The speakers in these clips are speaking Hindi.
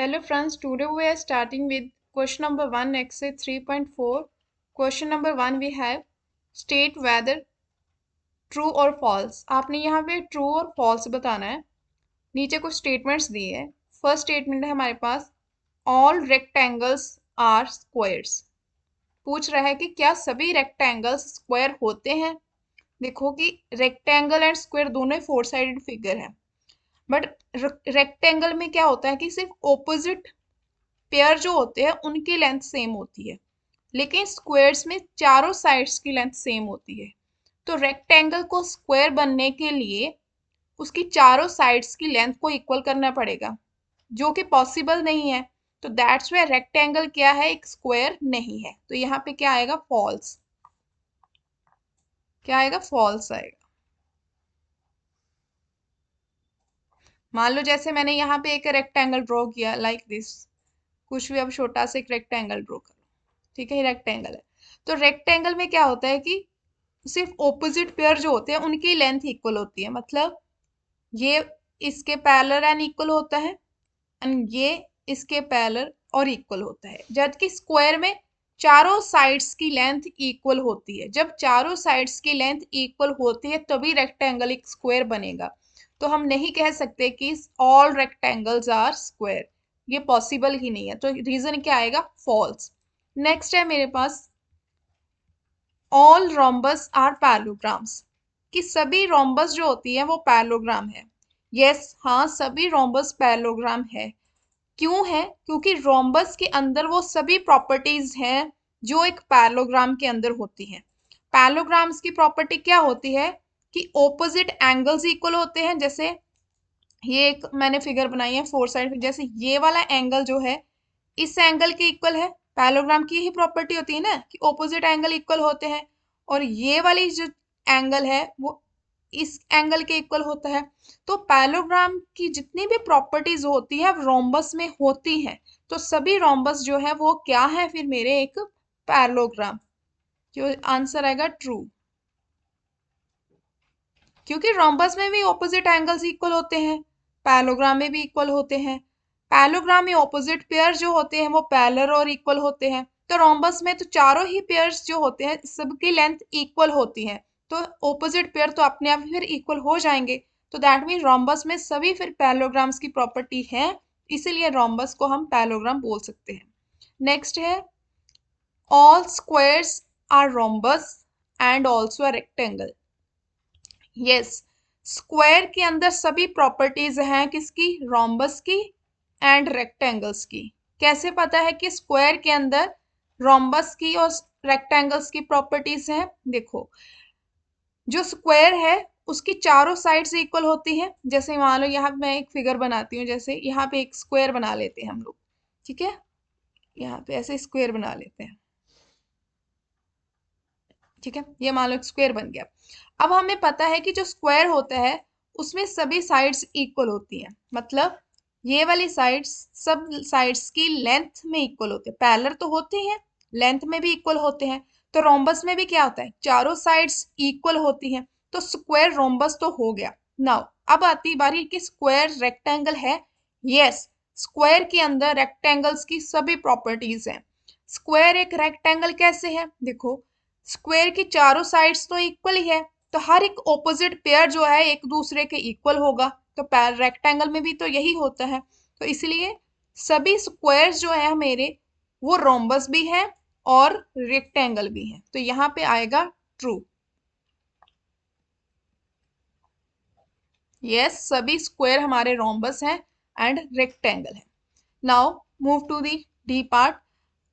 Hello friends, today we are starting with question number 1 exercise 3.4. Question number 1 we have state whether true or false. आपने यहाँ पे true और false बताना है। नीचे कुछ स्टेटमेंट्स दिए हैं। फर्स्ट स्टेटमेंट है हमारे पास all rectangles are squares. पूछ रहा है कि क्या सभी रेक्टेंगल्स स्क्वायर होते हैं। देखो कि रेक्टेंगल एंड स्क्वायर दोनों फोर साइडेड फिगर है, बट रेक्टेंगल में क्या होता है कि सिर्फ ऑपोजिट पेयर जो होते हैं उनकी लेंथ सेम होती है, लेकिन स्क्वायर्स में चारों साइड्स की लेंथ सेम होती है। तो रेक्टेंगल को स्क्वायर बनने के लिए उसकी चारों साइड्स की लेंथ को इक्वल करना पड़ेगा, जो कि पॉसिबल नहीं है। तो दैट्स वे रेक्टेंगल क्या है, एक स्क्वायर नहीं है। तो यहाँ पे क्या आएगा, फॉल्स। क्या आएगा, फॉल्स आएगा। मान लो जैसे मैंने यहाँ पे एक रेक्टेंगल ड्रॉ किया लाइक दिस, कुछ भी अब छोटा सा एक रेक्टेंगल ड्रॉ करो, ठीक है, रेक्टेंगल है। तो रेक्टेंगल में क्या होता है कि सिर्फ ऑपोजिट पेयर जो होते हैं उनकी लेंथ इक्वल होती है, मतलब ये इसके पैरेलल एंड इक्वल होता है एंड ये इसके पैरेलल और इक्वल होता है। जबकि स्क्वायर में चारों साइड्स की लेंथ इक्वल होती है। जब चारों साइड्स की लेंथ इक्वल होती है तभी रेक्टेंगल एक स्क्वायर बनेगा। तो हम नहीं कह सकते कि ऑल रेक्टेंगल्स आर स्क्वायर, ये पॉसिबल ही नहीं है। तो रीजन क्या आएगा, फॉल्स। नेक्स्ट है मेरे पास ऑल रोम्बस आर पैरेललोग्राम्स, कि सभी रोम्बस जो होती है वो पैरेललोग्राम है। यस, हाँ, सभी रोम्बस पैरेललोग्राम है। क्यों है, क्योंकि रोम्बस के अंदर वो सभी प्रॉपर्टीज हैं जो एक पैरेललोग्राम के अंदर होती हैं। पैरेललोग्राम्स की प्रॉपर्टी क्या होती है कि ऑपोजिट एंगल्स इक्वल होते हैं। जैसे ये एक मैंने फिगर बनाई है फोर साइड, जैसे ये वाला एंगल जो है इस एंगल के इक्वल है। पैरेललोग्राम की यही प्रॉपर्टी होती है ना कि ऑपोजिट एंगल इक्वल होते हैं, और ये वाली जो एंगल है वो इस एंगल के इक्वल होता है। तो पैरेललोग्राम की जितनी भी प्रॉपर्टीज होती है रोम्बस में होती हैं। तो सभी रोम्बस जो है वो क्या है फिर मेरे, एक पैरेललोग्राम। जो आंसर आएगा ट्रू, क्योंकि रोम्बस में भी ऑपोजिट एंगल्स इक्वल होते हैं, पैरेललोग्राम में भी इक्वल होते हैं। पैरेललोग्राम में ऑपोजिट पेयर जो होते हैं वो पैरेलल और इक्वल होते हैं। तो रोम्बस में तो चारों ही पेयर्स जो होते हैं सबकी लेंथ इक्वल होती है। तो ऑपोजिट पेयर तो अपने आप फिर इक्वल हो जाएंगे। तो दैट मीन रोम्बस में सभी फिर पैरेललोग्राम्स की प्रॉपर्टी है, इसीलिए रोम्बस को हम पैरेललोग्राम बोल सकते हैं। नेक्स्ट है all squares are rhombus and also a rectangle. Yes, square के अंदर सभी प्रॉपर्टीज हैं किसकी, रोम्बस की एंड रेक्टेंगल्स की। कैसे पता है कि स्क्वायर के अंदर रोम्बस की और रेक्टेंगल्स की प्रॉपर्टीज हैं, देखो जो स्क्वायर है उसकी चारों साइड्स इक्वल होती हैं। जैसे मान लो यहाँ मैं एक फिगर बनाती हूँ, जैसे यहाँ पे एक स्क्वायर बना लेते हैं हम लोग, ठीक है, यहाँ पे ऐसे स्क्वायर बना लेते हैं, ठीक है, ये मान लो स्क्वायर बन गया। अब हमें पता है कि जो स्क्वायर होता है उसमें सभी साइड्स इक्वल होती हैं, मतलब ये वाली साइड्स सब साइड्स की लेंथ में इक्वल होते हैं। पैरेलल तो होते हैं, लेंथ में भी इक्वल होते हैं। तो रोम्बस में भी क्या होता है, चारों साइड्स इक्वल होती हैं। तो स्क्वायर रोम्बस तो हो गया। नाउ अब आती बारी कि स्क्वायर रेक्टेंगल है। यस, स्क्वायर के अंदर रेक्टेंगल्स की सभी प्रॉपर्टीज हैं। स्क्वायर एक रेक्टेंगल कैसे है, देखो स्क्वायर की चारों साइड्स तो इक्वल ही है, तो हर एक ऑपोजिट पेयर जो है एक दूसरे के इक्वल होगा। तो पैर रेक्टेंगल में भी तो यही होता है। तो इसलिए सभी स्क्वायर्स जो है मेरे वो रोम्बस भी हैं और रेक्टेंगल भी हैं। तो यहाँ पे आएगा ट्रू। यस, सभी स्क्वायर हमारे रोम्बस हैं एंड रेक्टेंगल है। Now move to the D part.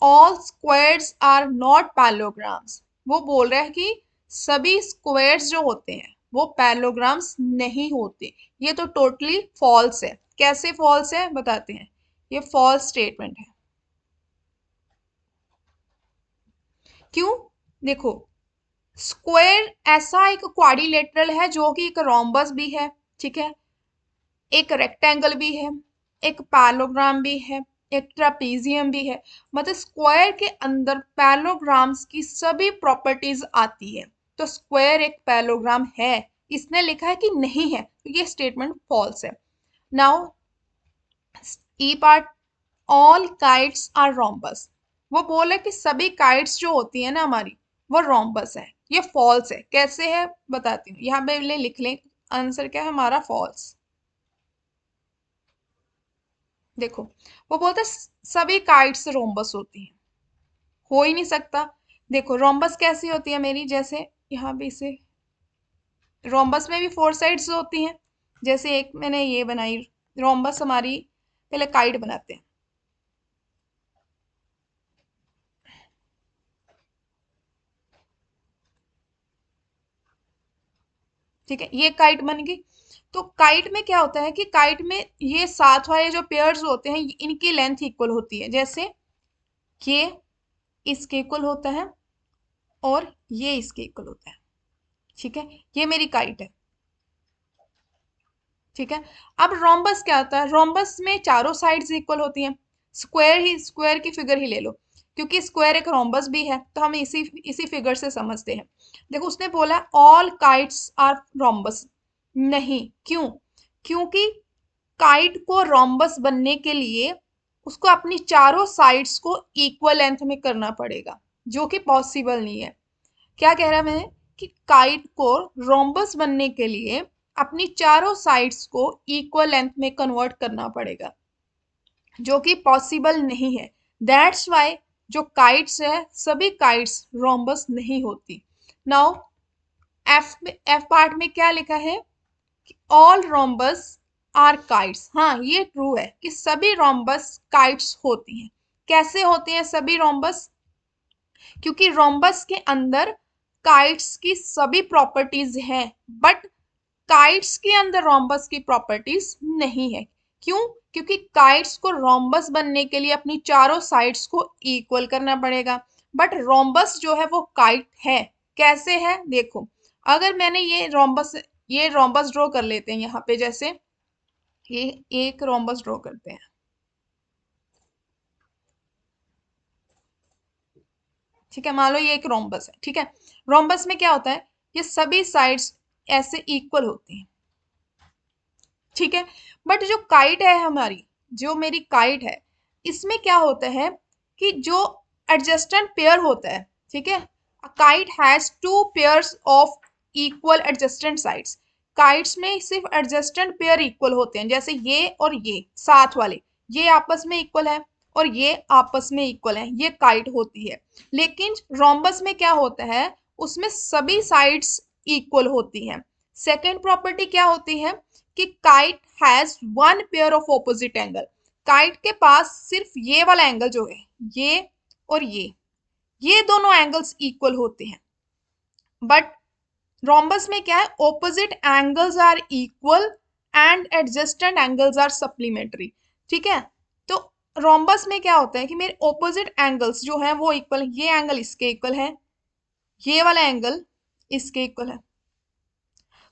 All squares are not parallelograms. वो बोल रहा है कि सभी स्क्वायर्स जो होते हैं वो पैरेललोग्राम्स नहीं होते। ये तो टोटली फॉल्स है। कैसे फॉल्स है बताते हैं, ये फॉल्स स्टेटमेंट है। क्यों, देखो स्क्वायर ऐसा एक क्वाड्रिलेटरल है जो कि एक रोम्बस भी है, ठीक है, एक रेक्टेंगल भी है, एक पैरेललोग्राम भी है, एक ट्रापीजियम भी है। मतलब स्क्वायर के अंदर पैरेललोग्राम्स की सभी प्रॉपर्टीज आती है। तो स्क्वायर एक पैरेललोग्राम है, इसने लिखा है कि नहीं है, तो ये स्टेटमेंट फॉल्स है। Now E part, all kites are rhombus. वो बोला कि सभी काइट्स जो होती है ना हमारी वो रोम्बस है। ये फॉल्स है। कैसे है बताती हूँ, यहाँ पे लिख लें आंसर क्या है हमारा, फॉल्स। देखो वो बोलता है सभी काइट्स रोम्बस होती हैं, हो ही नहीं सकता। देखो रोम्बस कैसी होती है मेरी, जैसे यहाँ पे इसे रोम्बस में भी फोर साइड्स होती हैं। जैसे एक मैंने ये बनाई रोम्बस हमारी, पहले काइट बनाते हैं। ठीक है, ये काइट बन गई। तो काइट में क्या होता है कि काइट में ये साथ वाले जो पेयर्स होते हैं इनकी लेंथ इक्वल होती है। जैसे ये इसके इक्वल होता है और ये इसके इक्वल होता है। ठीक है, ये मेरी काइट है। ठीक है, अब रोम्बस क्या होता है, रोम्बस में चारों साइड्स इक्वल होती हैं। स्क्वायर की फिगर ही ले लो, क्योंकि स्क्वायर एक रोम्बस भी है, तो हम इसी इसी फिगर से समझते हैं। देखो उसने बोला ऑल काइट्स आर रोम्बस, नहीं, क्यों? क्योंकि काइट को रोम्बस बनने के लिए उसको अपनी चारों साइड्स को इक्वल लेंथ में करना पड़ेगा, जो कि पॉसिबल नहीं है। क्या कह रहा है मैंने कि काइट को रोम्बस बनने के लिए अपनी चारों साइड्स को इक्वल लेंथ में कन्वर्ट करना पड़ेगा, जो कि पॉसिबल नहीं है। दैट्स वाई जो काइट्स है सभी काइट्स रोम्बस नहीं होती। नाउ एफ पार्ट में क्या लिखा है कि ऑल रोम्बस आर काइट्स। हाँ ये ट्रू है कि सभी रोम्बस काइट्स होती हैं। कैसे होते हैं सभी रोम्बस? क्योंकि रोम्बस के अंदर काइट्स की सभी प्रॉपर्टीज हैं, बट काइट्स के अंदर रोम्बस की प्रॉपर्टीज नहीं है। क्यों? क्योंकि काइट्स को रोम्बस बनने के लिए अपनी चारों साइड्स को इक्वल करना पड़ेगा, बट रोम्बस जो है वो काइट है। कैसे है देखो, अगर मैंने ये रोम्बस ड्रॉ कर लेते हैं यहाँ पे, जैसे ये एक रोम्बस ड्रॉ करते हैं। ठीक है, मान लो ये एक रोम्बस है। ठीक है, रोम्बस में क्या होता है, ये सभी साइड्स ऐसे इक्वल होती हैं। ठीक है, बट जो काइट है हमारी, जो मेरी काइट है, इसमें क्या होता है कि जो एडजस्टेंट पेयर होता है, ठीक है, kite has two pairs of equal adjacent sides. Kites में सिर्फ एडजस्टेंट पेयर इक्वल होते हैं, जैसे ये और ये साथ वाले, ये आपस में इक्वल है और ये आपस में इक्वल है, ये काइट होती है। लेकिन रोम्बस में क्या होता है, उसमें सभी साइड्स इक्वल होती हैं। सेकेंड प्रॉपर्टी क्या होती है कि kite has one pair of opposite angle. Kite के पास सिर्फ ये वाला एंगल जो है, ये और ये दोनों एंगल्स इक्वल होते हैं। बट रोम्बस में क्या है, opposite angles are equal and adjacent angles are supplementary. ठीक है, तो रोम्बस में क्या होता है कि मेरे ऑपोजिट एंगल्स जो है वो इक्वल है। ये एंगल इसके इक्वल है, ये वाला एंगल इसके इक्वल है।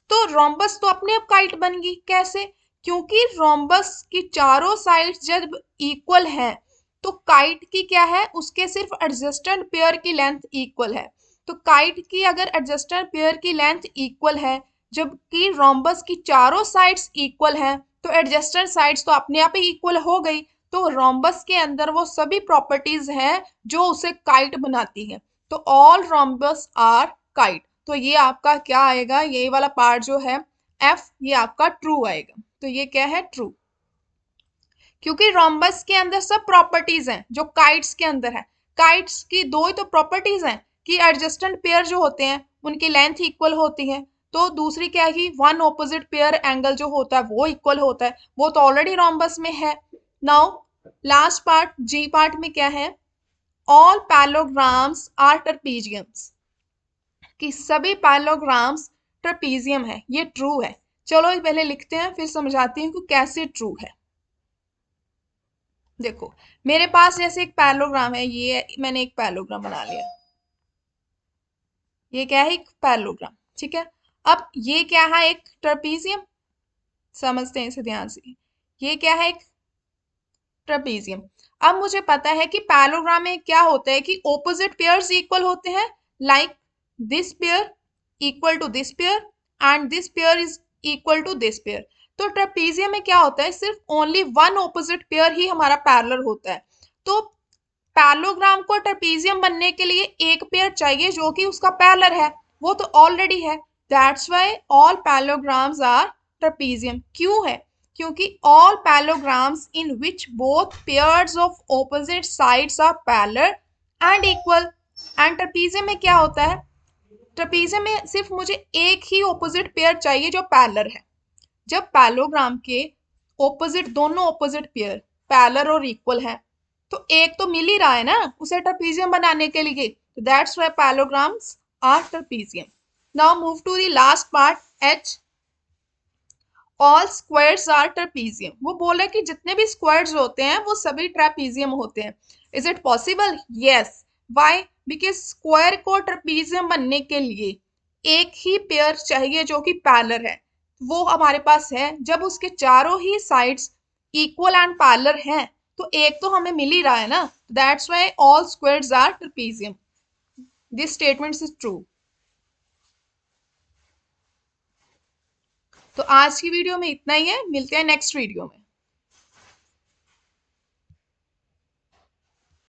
तो रोम्बस तो अपने आप काइट बन गई। कैसे? क्योंकि रोम्बस की चारों साइड्स जब इक्वल है तो काइट की क्या है, उसके सिर्फ एडजस्टेंट पेयर की लेंथ इक्वल है। तो काइट की अगर एडजस्टेंट पेयर की लेंथ इक्वल है, जबकि रोम्बस की चारों साइड्स इक्वल है, तो एडजस्टेंट साइड्स तो अपने आप ही इक्वल हो गई। तो रोम्बस के अंदर वो सभी प्रॉपर्टीज हैं जो उसे काइट बनाती है। तो ऑल रोम्बस आर काइट। तो ये आपका क्या आएगा, ये वाला पार्ट जो है एफ, ये आपका ट्रू आएगा। तो ये क्या है, ट्रू। क्योंकि रोम्बस के अंदर सब प्रॉपर्टीज हैं जो काइट्स के अंदर है। काइट्स की दो ही तो प्रॉपर्टीज हैं कि एडजस्टेंट पेयर जो होते हैं उनकी लेंथ इक्वल होती है, तो दूसरी क्या है कि वन ऑपोजिट पेयर एंगल जो होता है वो इक्वल होता है, वो तो ऑलरेडी रोम्बस में है। नाउ लास्ट पार्ट जी पार्ट में क्या है, ऑल पैलोग्राम्स आर ट्रेपीजियम्स, कि सभी पैलोग्राम्स ट्रेपीजियम है। ये ट्रू है। चलो पहले लिखते हैं फिर समझाती हूँ कि कैसे ट्रू है। देखो मेरे पास जैसे एक पैलोग्राम है, ये मैंने एक पैलोग्राम बना लिया, ये क्या है, एक पैलोग्राम। ठीक है, अब ये क्या है, एक ट्रेपीजियम। समझते हैं इसे ध्यान से, ये क्या है, एक ट्रेपीजियम। अब मुझे पता है कि पैलोग्राम में क्या होता है कि ऑपोजिट पेयर्स इक्वल होते हैं, like this pair equal to this pair and this pair is equal to this pair. तो ट्रेपीजियम में क्या होता है, सिर्फ ओनली वन ऑपोजिट पेयर ही हमारा पैरेलल होता है। तो पैरेललोग्राम को ट्रेपीजियम बनने के लिए एक पेयर चाहिए जो कि उसका पैरेलल है, वो तो ऑलरेडी है। That's why all parallelograms are trapezium. क्यों है, क्योंकि all parallelograms in which both pairs of opposite sides are parallel and equal. And trapezium में क्या होता है, ट्रेपीजियम में सिर्फ मुझे एक ही ऑपोजिट पेयर चाहिए जो पैरेलल है। जब पैरेललोग्राम के ऑपोजिट, दोनों ऑपोजिट पेयर पैरेलल और इक्वल है, तो एक तो मिल ही रहा है ना उसे ट्रेपीजियम बनाने के लिए। तो that's why parallelograms are trapezium. Now move to the last part, H. All squares are trapezium. वो बोला कि जितने भी स्क्वायर्स होते हैं वो सभी ट्रेपीजियम होते हैं। Is it possible? Yes. Why? Because square को ट्रेपीजियम बनने के लिए एक ही पेयर चाहिए जो कि पैरेलल है। वो हमारे पास है। जब उसके चारों ही साइड्स इक्वल एंड पैरेलल हैं, तो एक तो हमें मिल ही रहा है ना। That's why all squares are trapezium. This statement is true. तो आज की वीडियो में इतना ही है, मिलते हैं नेक्स्ट वीडियो में।